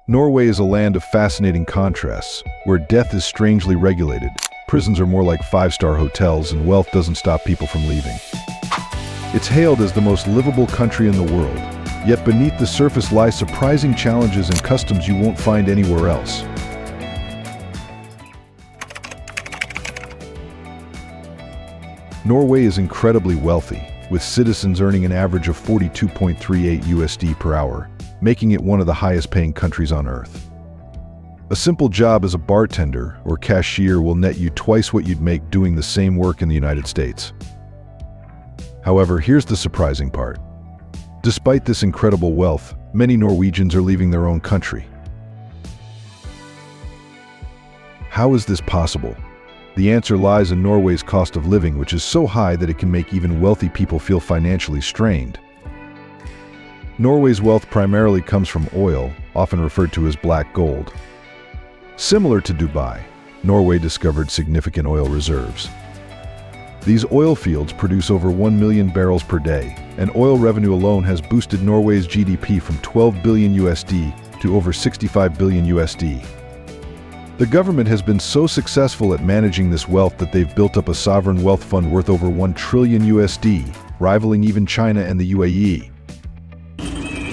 Norway is a land of fascinating contrasts, where death is strangely regulated, prisons are more like five-star hotels, and wealth doesn't stop people from leaving. It's hailed as the most livable country in the world, yet beneath the surface lie surprising challenges and customs you won't find anywhere else. Norway is incredibly wealthy, with citizens earning an average of 42.38 USD per hour, making it one of the highest-paying countries on Earth. A simple job as a bartender or cashier will net you twice what you'd make doing the same work in the United States. However, here's the surprising part. Despite this incredible wealth, many Norwegians are leaving their own country. How is this possible? The answer lies in Norway's cost of living, which is so high that it can make even wealthy people feel financially strained. Norway's wealth primarily comes from oil, often referred to as black gold. Similar to Dubai, Norway discovered significant oil reserves. These oil fields produce over 1 million barrels per day, and oil revenue alone has boosted Norway's GDP from 12 billion USD to over 65 billion USD. The government has been so successful at managing this wealth that they've built up a sovereign wealth fund worth over 1 trillion USD, rivaling even China and the UAE.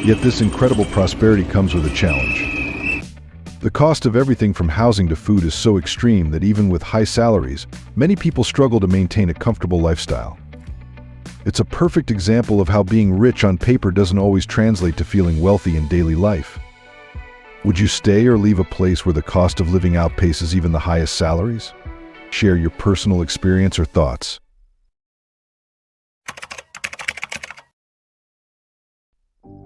Yet this incredible prosperity comes with a challenge. The cost of everything from housing to food is so extreme that even with high salaries, many people struggle to maintain a comfortable lifestyle. It's a perfect example of how being rich on paper doesn't always translate to feeling wealthy in daily life. Would you stay or leave a place where the cost of living outpaces even the highest salaries? Share your personal experience or thoughts.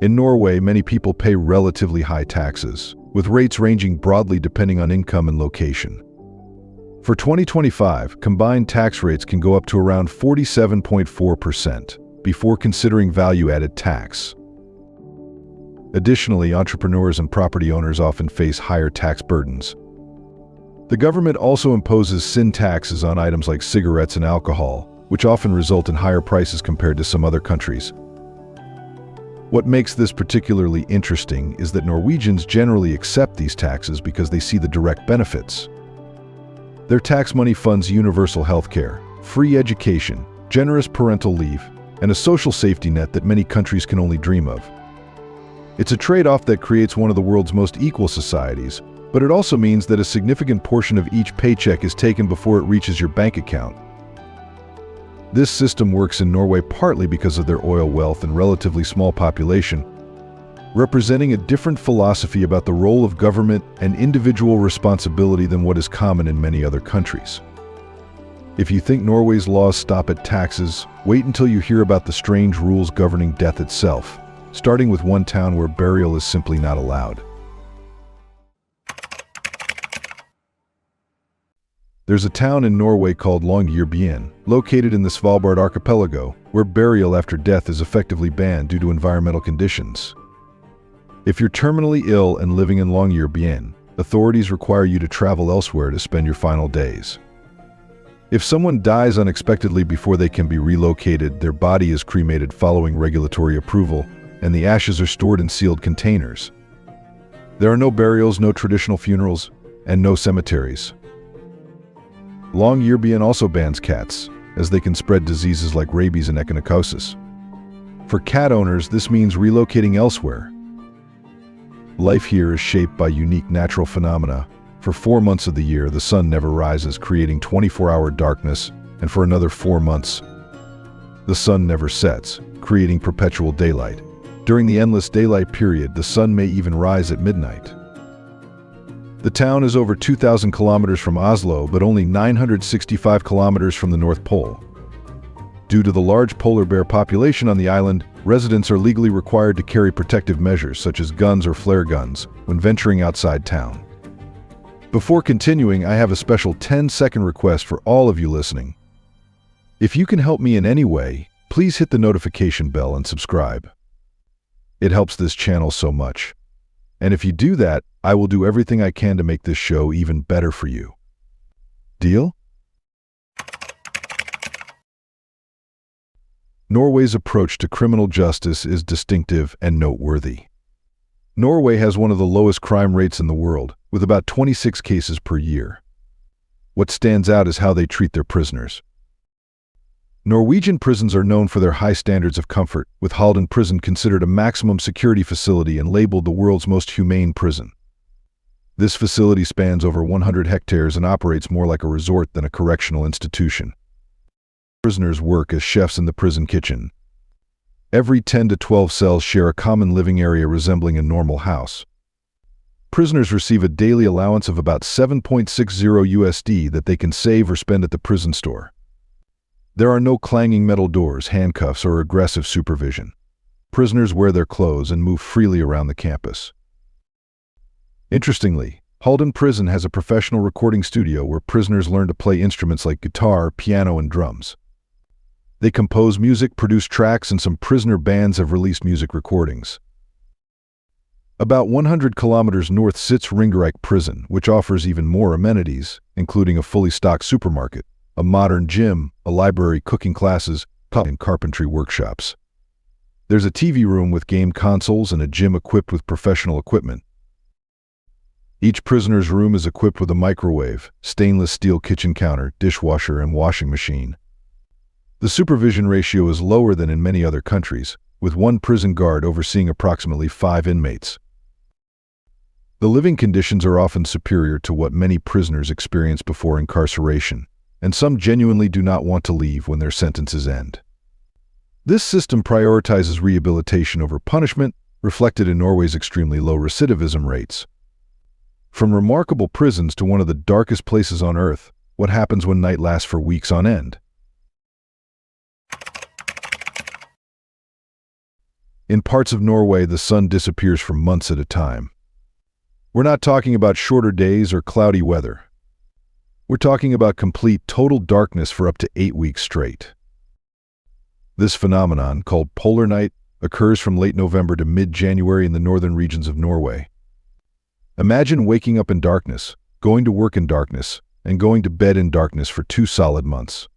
In Norway, many people pay relatively high taxes, with rates ranging broadly depending on income and location. For 2025, combined tax rates can go up to around 47.4% before considering value-added tax. Additionally, entrepreneurs and property owners often face higher tax burdens. The government also imposes sin taxes on items like cigarettes and alcohol, which often result in higher prices compared to some other countries. What makes this particularly interesting is that Norwegians generally accept these taxes because they see the direct benefits. Their tax money funds universal health care, free education, generous parental leave, and a social safety net that many countries can only dream of. It's a trade-off that creates one of the world's most equal societies, but it also means that a significant portion of each paycheck is taken before it reaches your bank account. This system works in Norway partly because of their oil wealth and relatively small population, representing a different philosophy about the role of government and individual responsibility than what is common in many other countries. If you think Norway's laws stop at taxes, wait until you hear about the strange rules governing death itself, starting with one town where burial is simply not allowed. There's a town in Norway called Longyearbyen, located in the Svalbard archipelago, where burial after death is effectively banned due to environmental conditions. If you're terminally ill and living in Longyearbyen, authorities require you to travel elsewhere to spend your final days. If someone dies unexpectedly before they can be relocated, their body is cremated following regulatory approval, and the ashes are stored in sealed containers. There are no burials, no traditional funerals, and no cemeteries. Longyearbyen also bans cats, as they can spread diseases like rabies and echinococcus. For cat owners, this means relocating elsewhere. Life here is shaped by unique natural phenomena. For 4 months of the year, the sun never rises, creating 24-hour darkness, and for another 4 months, the sun never sets, creating perpetual daylight. During the endless daylight period, the sun may even rise at midnight. The town is over 2,000 kilometers from Oslo, but only 965 kilometers from the North Pole. Due to the large polar bear population on the island, residents are legally required to carry protective measures such as guns or flare guns when venturing outside town. Before continuing, I have a special 10-second request for all of you listening. If you can help me in any way, please hit the notification bell and subscribe. It helps this channel so much. And if you do that, I will do everything I can to make this show even better for you. Deal? Norway's approach to criminal justice is distinctive and noteworthy. Norway has one of the lowest crime rates in the world, with about 26 cases per year. What stands out is how they treat their prisoners. Norwegian prisons are known for their high standards of comfort, with Halden Prison considered a maximum security facility and labeled the world's most humane prison. This facility spans over 100 hectares and operates more like a resort than a correctional institution. Prisoners work as chefs in the prison kitchen. Every 10 to 12 cells share a common living area resembling a normal house. Prisoners receive a daily allowance of about $7.60 that they can save or spend at the prison store. There are no clanging metal doors, handcuffs, or aggressive supervision. Prisoners wear their clothes and move freely around the campus. Interestingly, Halden Prison has a professional recording studio where prisoners learn to play instruments like guitar, piano, and drums. They compose music, produce tracks, and some prisoner bands have released music recordings. About 100 kilometers north sits Ringerike Prison, which offers even more amenities, including a fully stocked supermarket, a modern gym, a library, cooking classes, and carpentry workshops. There's a TV room with game consoles and a gym equipped with professional equipment. Each prisoner's room is equipped with a microwave, stainless steel kitchen counter, dishwasher, and washing machine. The supervision ratio is lower than in many other countries, with one prison guard overseeing approximately 5 inmates. The living conditions are often superior to what many prisoners experience before incarceration, and some genuinely do not want to leave when their sentences end. This system prioritizes rehabilitation over punishment, reflected in Norway's extremely low recidivism rates. From remarkable prisons to one of the darkest places on Earth, what happens when night lasts for weeks on end? In parts of Norway, the sun disappears for months at a time. We're not talking about shorter days or cloudy weather. We're talking about complete, total darkness for up to 8 weeks straight. This phenomenon, called polar night, occurs from late November to mid-January in the northern regions of Norway. Imagine waking up in darkness, going to work in darkness, and going to bed in darkness for 2 solid months.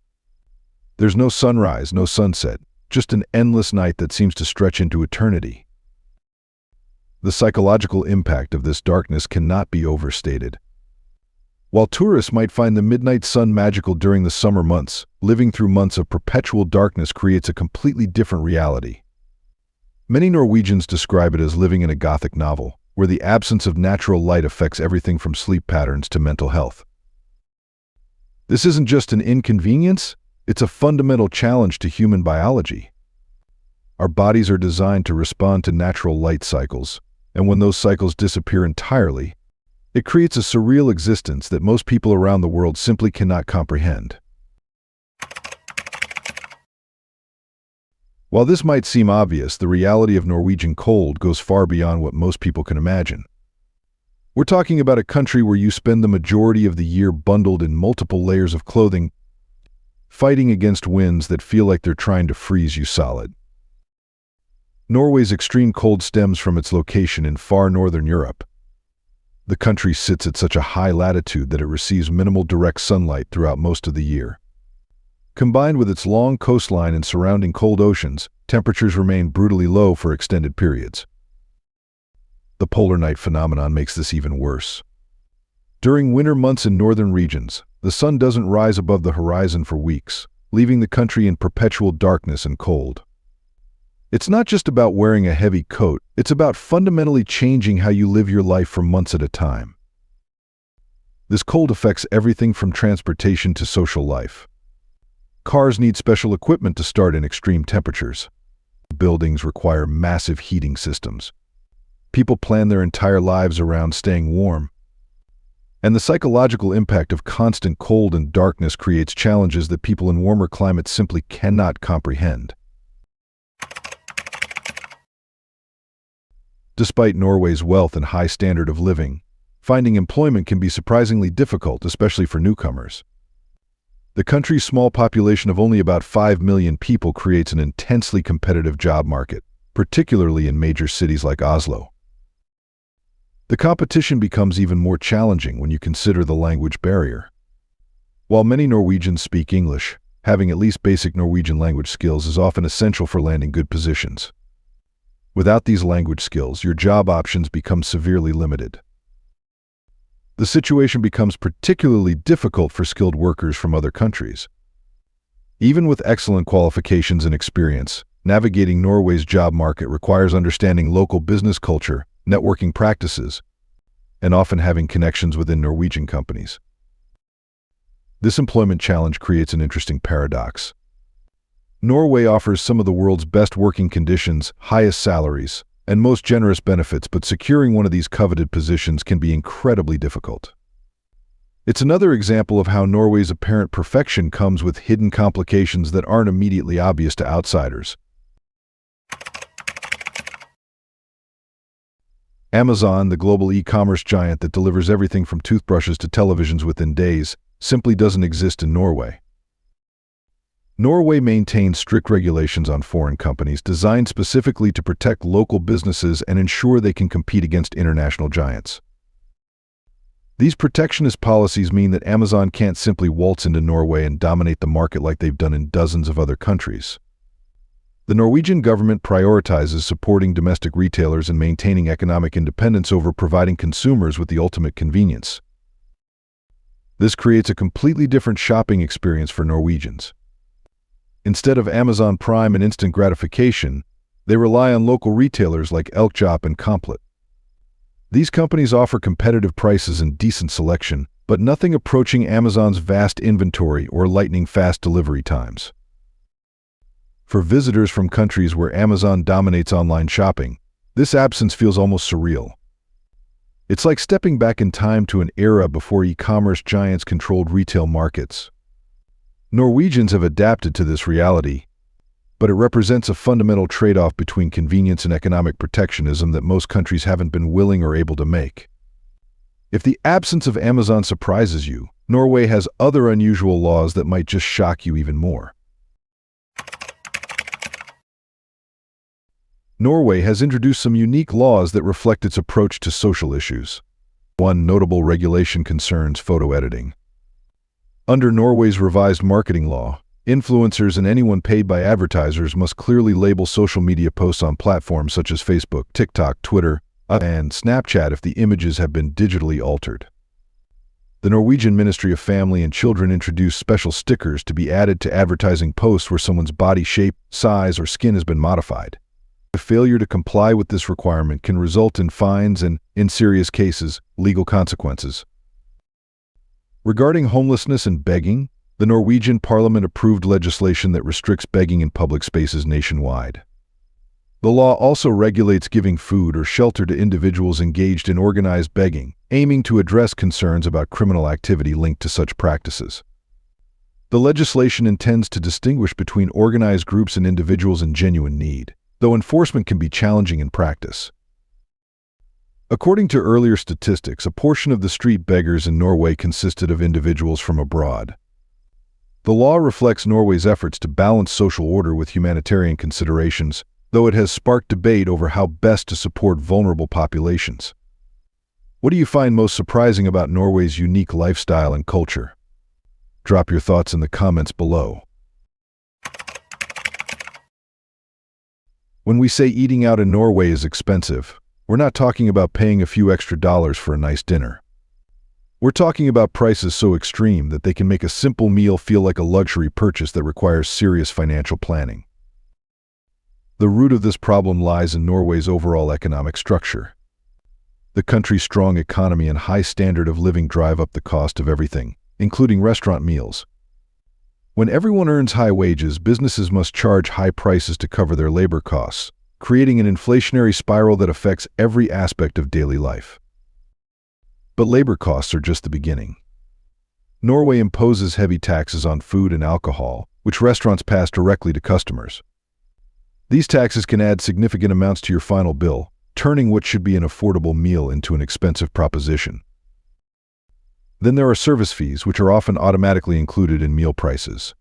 There's no sunrise, no sunset, just an endless night that seems to stretch into eternity. The psychological impact of this darkness cannot be overstated. While tourists might find the midnight sun magical during the summer months, living through months of perpetual darkness creates a completely different reality. Many Norwegians describe it as living in a Gothic novel, where the absence of natural light affects everything from sleep patterns to mental health. This isn't just an inconvenience, it's a fundamental challenge to human biology. Our bodies are designed to respond to natural light cycles, and when those cycles disappear entirely, it creates a surreal existence that most people around the world simply cannot comprehend. While this might seem obvious, the reality of Norwegian cold goes far beyond what most people can imagine. We're talking about a country where you spend the majority of the year bundled in multiple layers of clothing, fighting against winds that feel like they're trying to freeze you solid. Norway's extreme cold stems from its location in far northern Europe. The country sits at such a high latitude that it receives minimal direct sunlight throughout most of the year. Combined with its long coastline and surrounding cold oceans, temperatures remain brutally low for extended periods. The polar night phenomenon makes this even worse. During winter months in northern regions, the sun doesn't rise above the horizon for weeks, leaving the country in perpetual darkness and cold. It's not just about wearing a heavy coat, it's about fundamentally changing how you live your life for months at a time. This cold affects everything from transportation to social life. Cars need special equipment to start in extreme temperatures. Buildings require massive heating systems. People plan their entire lives around staying warm. And the psychological impact of constant cold and darkness creates challenges that people in warmer climates simply cannot comprehend. Despite Norway's wealth and high standard of living, finding employment can be surprisingly difficult, especially for newcomers. The country's small population of only about 5 million people creates an intensely competitive job market, particularly in major cities like Oslo. The competition becomes even more challenging when you consider the language barrier. While many Norwegians speak English, having at least basic Norwegian language skills is often essential for landing good positions. Without these language skills, your job options become severely limited. The situation becomes particularly difficult for skilled workers from other countries. Even with excellent qualifications and experience, navigating Norway's job market requires understanding local business culture, networking practices, and often having connections within Norwegian companies. This employment challenge creates an interesting paradox. Norway offers some of the world's best working conditions, highest salaries, and most generous benefits, but securing one of these coveted positions can be incredibly difficult. It's another example of how Norway's apparent perfection comes with hidden complications that aren't immediately obvious to outsiders. Amazon, the global e-commerce giant that delivers everything from toothbrushes to televisions within days, simply doesn't exist in Norway. Norway maintains strict regulations on foreign companies designed specifically to protect local businesses and ensure they can compete against international giants. These protectionist policies mean that Amazon can't simply waltz into Norway and dominate the market like they've done in dozens of other countries. The Norwegian government prioritizes supporting domestic retailers and maintaining economic independence over providing consumers with the ultimate convenience. This creates a completely different shopping experience for Norwegians. Instead of Amazon Prime and instant gratification, they rely on local retailers like Elkjøp and Komplett. These companies offer competitive prices and decent selection, but nothing approaching Amazon's vast inventory or lightning-fast delivery times. For visitors from countries where Amazon dominates online shopping, this absence feels almost surreal. It's like stepping back in time to an era before e-commerce giants controlled retail markets. Norwegians have adapted to this reality, but it represents a fundamental trade-off between convenience and economic protectionism that most countries haven't been willing or able to make. If the absence of Amazon surprises you, Norway has other unusual laws that might just shock you even more. Norway has introduced some unique laws that reflect its approach to social issues. One notable regulation concerns photo editing. Under Norway's revised marketing law, influencers and anyone paid by advertisers must clearly label social media posts on platforms such as Facebook, TikTok, Twitter, and Snapchat if the images have been digitally altered. The Norwegian Ministry of Family and Children introduced special stickers to be added to advertising posts where someone's body shape, size, or skin has been modified. A failure to comply with this requirement can result in fines and, in serious cases, legal consequences. Regarding homelessness and begging, the Norwegian Parliament approved legislation that restricts begging in public spaces nationwide. The law also regulates giving food or shelter to individuals engaged in organized begging, aiming to address concerns about criminal activity linked to such practices. The legislation intends to distinguish between organized groups and individuals in genuine need, though enforcement can be challenging in practice. According to earlier statistics, a portion of the street beggars in Norway consisted of individuals from abroad. The law reflects Norway's efforts to balance social order with humanitarian considerations, though it has sparked debate over how best to support vulnerable populations. What do you find most surprising about Norway's unique lifestyle and culture? Drop your thoughts in the comments below. When we say eating out in Norway is expensive, we're not talking about paying a few extra dollars for a nice dinner. We're talking about prices so extreme that they can make a simple meal feel like a luxury purchase that requires serious financial planning. The root of this problem lies in Norway's overall economic structure. The country's strong economy and high standard of living drive up the cost of everything, including restaurant meals. When everyone earns high wages, businesses must charge high prices to cover their labor costs, creating an inflationary spiral that affects every aspect of daily life. But labor costs are just the beginning. Norway imposes heavy taxes on food and alcohol, which restaurants pass directly to customers. These taxes can add significant amounts to your final bill, turning what should be an affordable meal into an expensive proposition. Then there are service fees, which are often automatically included in meal prices.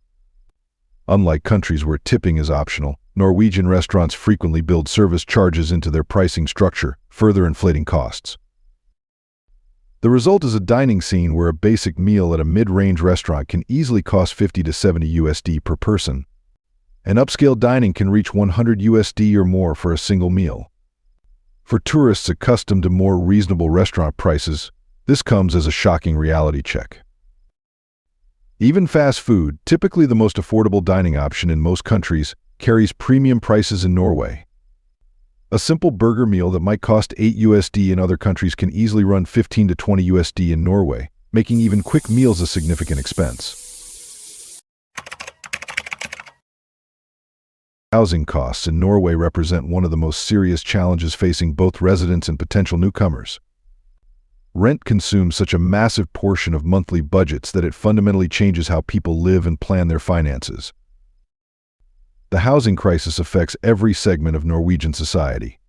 Unlike countries where tipping is optional, Norwegian restaurants frequently build service charges into their pricing structure, further inflating costs. The result is a dining scene where a basic meal at a mid-range restaurant can easily cost $50 to $70 per person, and upscale dining can reach $100 or more for a single meal. For tourists accustomed to more reasonable restaurant prices, this comes as a shocking reality check. Even fast food, typically the most affordable dining option in most countries, carries premium prices in Norway. A simple burger meal that might cost $8 in other countries can easily run $15 to $20 in Norway, making even quick meals a significant expense. Housing costs in Norway represent one of the most serious challenges facing both residents and potential newcomers. Rent consumes such a massive portion of monthly budgets that it fundamentally changes how people live and plan their finances. The housing crisis affects every segment of Norwegian society.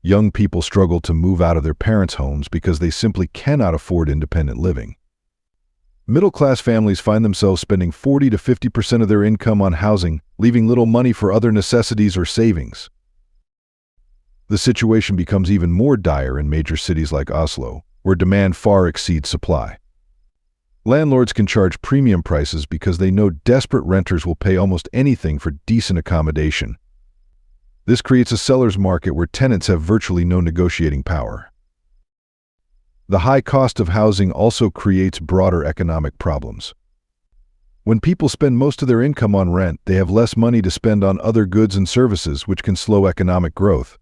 Young people struggle to move out of their parents' homes because they simply cannot afford independent living. Middle-class families find themselves spending 40 to 50% of their income on housing, leaving little money for other necessities or savings. The situation becomes even more dire in major cities like Oslo, where demand far exceeds supply. Landlords can charge premium prices because they know desperate renters will pay almost anything for decent accommodation. This creates a seller's market where tenants have virtually no negotiating power. The high cost of housing also creates broader economic problems. When people spend most of their income on rent, they have less money to spend on other goods and services, which can slow economic growth.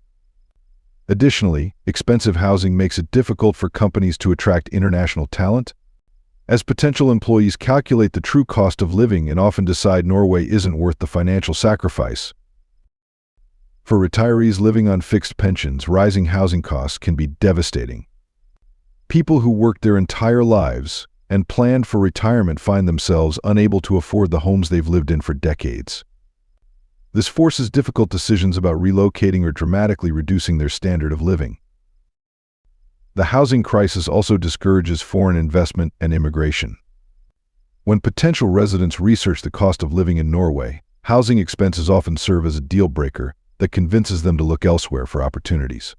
Additionally, expensive housing makes it difficult for companies to attract international talent, as potential employees calculate the true cost of living and often decide Norway isn't worth the financial sacrifice. For retirees living on fixed pensions, rising housing costs can be devastating. People who worked their entire lives and planned for retirement find themselves unable to afford the homes they've lived in for decades. This forces difficult decisions about relocating or dramatically reducing their standard of living. The housing crisis also discourages foreign investment and immigration. When potential residents research the cost of living in Norway, housing expenses often serve as a deal breaker that convinces them to look elsewhere for opportunities.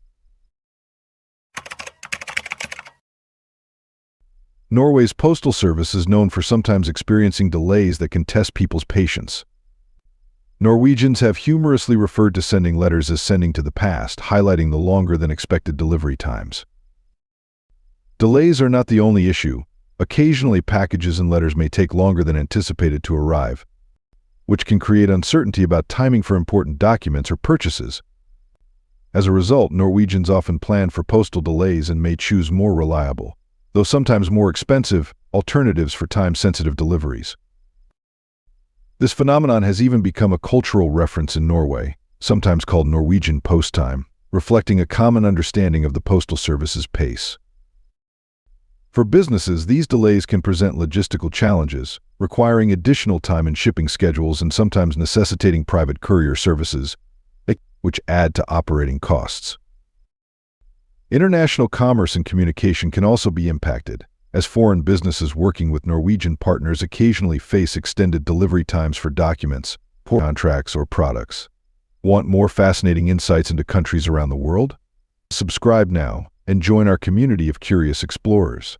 Norway's postal service is known for sometimes experiencing delays that can test people's patience. Norwegians have humorously referred to sending letters as sending to the past, highlighting the longer than expected delivery times. Delays are not the only issue. Occasionally, packages and letters may take longer than anticipated to arrive, which can create uncertainty about timing for important documents or purchases. As a result, Norwegians often plan for postal delays and may choose more reliable, though sometimes more expensive, alternatives for time-sensitive deliveries. This phenomenon has even become a cultural reference in Norway, sometimes called Norwegian post time, reflecting a common understanding of the postal service's pace. For businesses, these delays can present logistical challenges, requiring additional time in shipping schedules and sometimes necessitating private courier services, which add to operating costs. International commerce and communication can also be impacted, as foreign businesses working with Norwegian partners occasionally face extended delivery times for documents, contracts, or products. Want more fascinating insights into countries around the world? Subscribe now and join our community of curious explorers.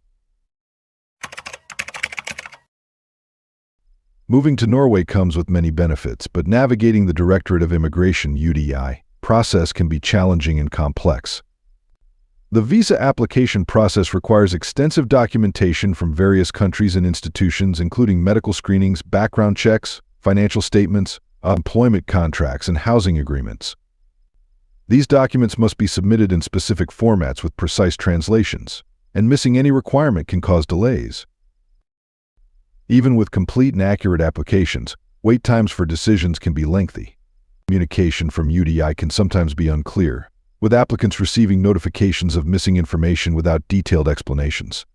Moving to Norway comes with many benefits, but navigating the Directorate of Immigration (UDI) process can be challenging and complex. The visa application process requires extensive documentation from various countries and institutions, including medical screenings, background checks, financial statements, employment contracts, and housing agreements. These documents must be submitted in specific formats with precise translations, and missing any requirement can cause delays. Even with complete and accurate applications, wait times for decisions can be lengthy. Communication from UDI can sometimes be unclear, with applicants receiving notifications of missing information without detailed explanations.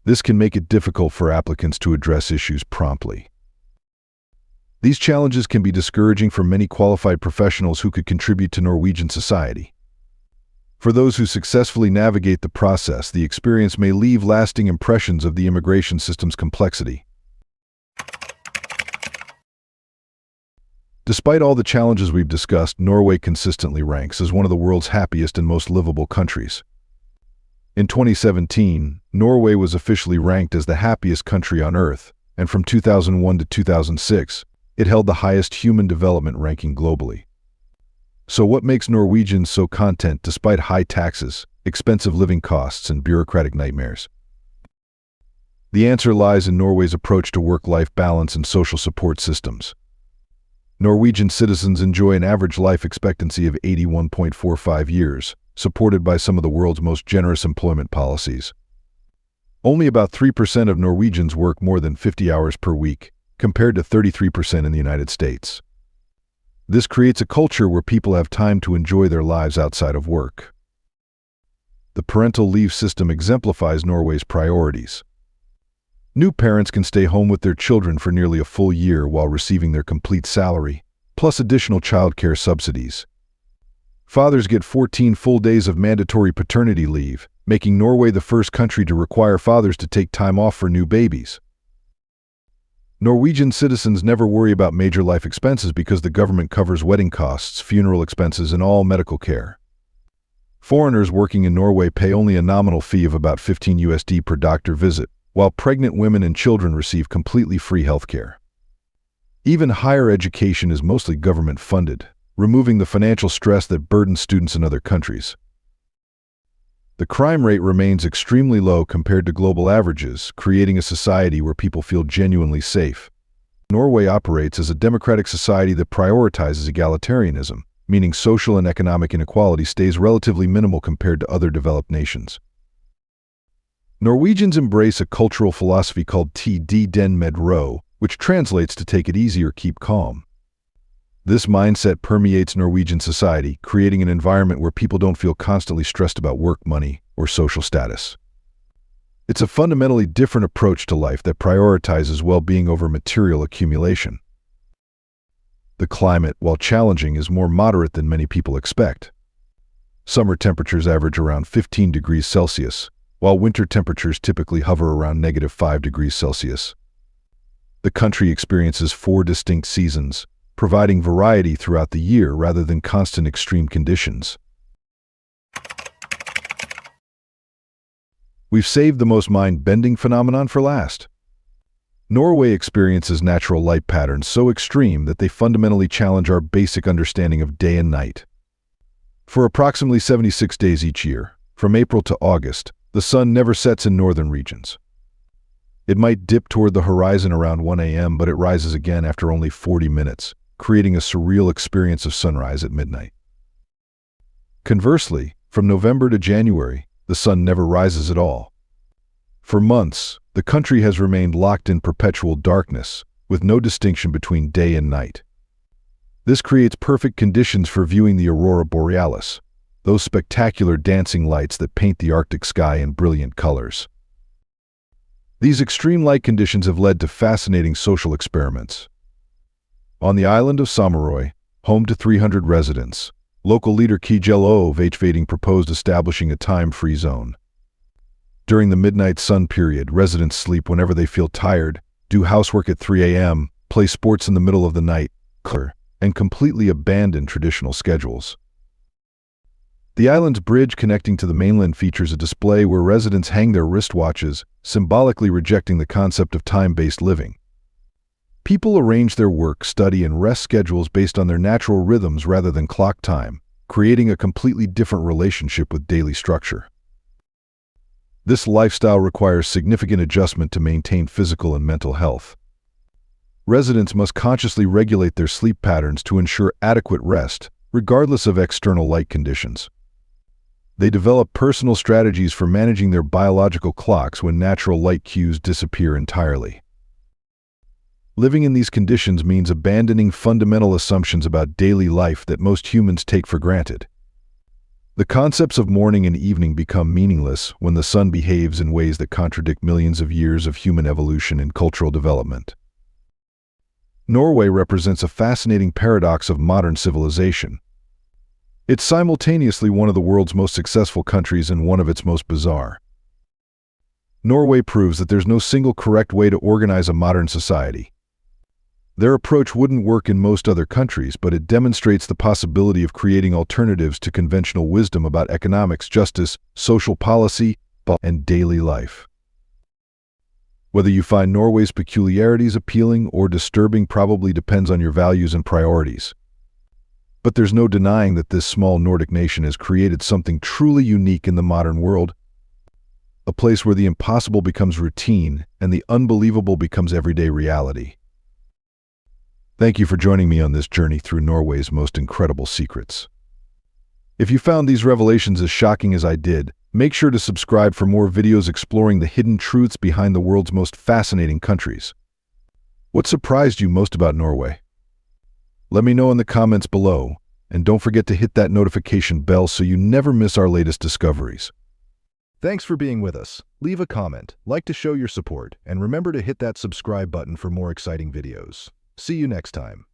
This can make it difficult for applicants to address issues promptly. These challenges can be discouraging for many qualified professionals who could contribute to Norwegian society. For those who successfully navigate the process, the experience may leave lasting impressions of the immigration system's complexity. Despite all the challenges we've discussed, Norway consistently ranks as one of the world's happiest and most livable countries. In 2017, Norway was officially ranked as the happiest country on Earth, and from 2001 to 2006, It held the highest human development ranking globally. So what makes Norwegians so content despite high taxes, expensive living costs, and bureaucratic nightmares? The answer lies in Norway's approach to work-life balance and social support systems. Norwegian citizens enjoy an average life expectancy of 81.45 years, supported by some of the world's most generous employment policies. Only about 3% of Norwegians work more than 50 hours per week, compared to 33% in the United States. This creates a culture where people have time to enjoy their lives outside of work. The parental leave system exemplifies Norway's priorities. New parents can stay home with their children for nearly a full year while receiving their complete salary, plus additional childcare subsidies. Fathers get 14 full days of mandatory paternity leave, making Norway the first country to require fathers to take time off for new babies. Norwegian citizens never worry about major life expenses because the government covers wedding costs, funeral expenses, and all medical care. Foreigners working in Norway pay only a nominal fee of about $15 per doctor visit, while pregnant women and children receive completely free health care. Even higher education is mostly government-funded, removing the financial stress that burdens students in other countries. The crime rate remains extremely low compared to global averages, creating a society where people feel genuinely safe. Norway operates as a democratic society that prioritizes egalitarianism, meaning social and economic inequality stays relatively minimal compared to other developed nations. Norwegians embrace a cultural philosophy called "Tid den med ro," which translates to take it easy or keep calm. This mindset permeates Norwegian society, creating an environment where people don't feel constantly stressed about work, money, or social status. It's a fundamentally different approach to life that prioritizes well-being over material accumulation. The climate, while challenging, is more moderate than many people expect. Summer temperatures average around 15 degrees Celsius, while winter temperatures typically hover around -5 degrees Celsius. The country experiences 4 distinct seasons, providing variety throughout the year rather than constant extreme conditions. We've saved the most mind-bending phenomenon for last. Norway experiences natural light patterns so extreme that they fundamentally challenge our basic understanding of day and night. For approximately 76 days each year, from April to August, the sun never sets in northern regions. It might dip toward the horizon around 1 a.m., but it rises again after only 40 minutes, creating a surreal experience of sunrise at midnight. Conversely, from November to January, the sun never rises at all. For months, the country has remained locked in perpetual darkness, with no distinction between day and night. This creates perfect conditions for viewing the aurora borealis, those spectacular dancing lights that paint the Arctic sky in brilliant colors. These extreme light conditions have led to fascinating social experiments. On the island of Samaroy, home to 300 residents, local leader Kjell Ove Hvading proposed establishing a time-free zone. During the midnight sun period, residents sleep whenever they feel tired, do housework at 3 a.m., play sports in the middle of the night, and completely abandon traditional schedules. The island's bridge connecting to the mainland features a display where residents hang their wristwatches, symbolically rejecting the concept of time-based living. People arrange their work, study, and rest schedules based on their natural rhythms rather than clock time, creating a completely different relationship with daily structure. This lifestyle requires significant adjustment to maintain physical and mental health. Residents must consciously regulate their sleep patterns to ensure adequate rest, regardless of external light conditions. They develop personal strategies for managing their biological clocks when natural light cues disappear entirely. Living in these conditions means abandoning fundamental assumptions about daily life that most humans take for granted. The concepts of morning and evening become meaningless when the sun behaves in ways that contradict millions of years of human evolution and cultural development. Norway represents a fascinating paradox of modern civilization. It's simultaneously one of the world's most successful countries and one of its most bizarre. Norway proves that there's no single correct way to organize a modern society. Their approach wouldn't work in most other countries, but it demonstrates the possibility of creating alternatives to conventional wisdom about economics, justice, social policy, and daily life. Whether you find Norway's peculiarities appealing or disturbing probably depends on your values and priorities. But there's no denying that this small Nordic nation has created something truly unique in the modern world, a place where the impossible becomes routine and the unbelievable becomes everyday reality. Thank you for joining me on this journey through Norway's most incredible secrets. If you found these revelations as shocking as I did, make sure to subscribe for more videos exploring the hidden truths behind the world's most fascinating countries. What surprised you most about Norway? Let me know in the comments below, and don't forget to hit that notification bell so you never miss our latest discoveries. Thanks for being with us. Leave a comment, like to show your support, and remember to hit that subscribe button for more exciting videos. See you next time.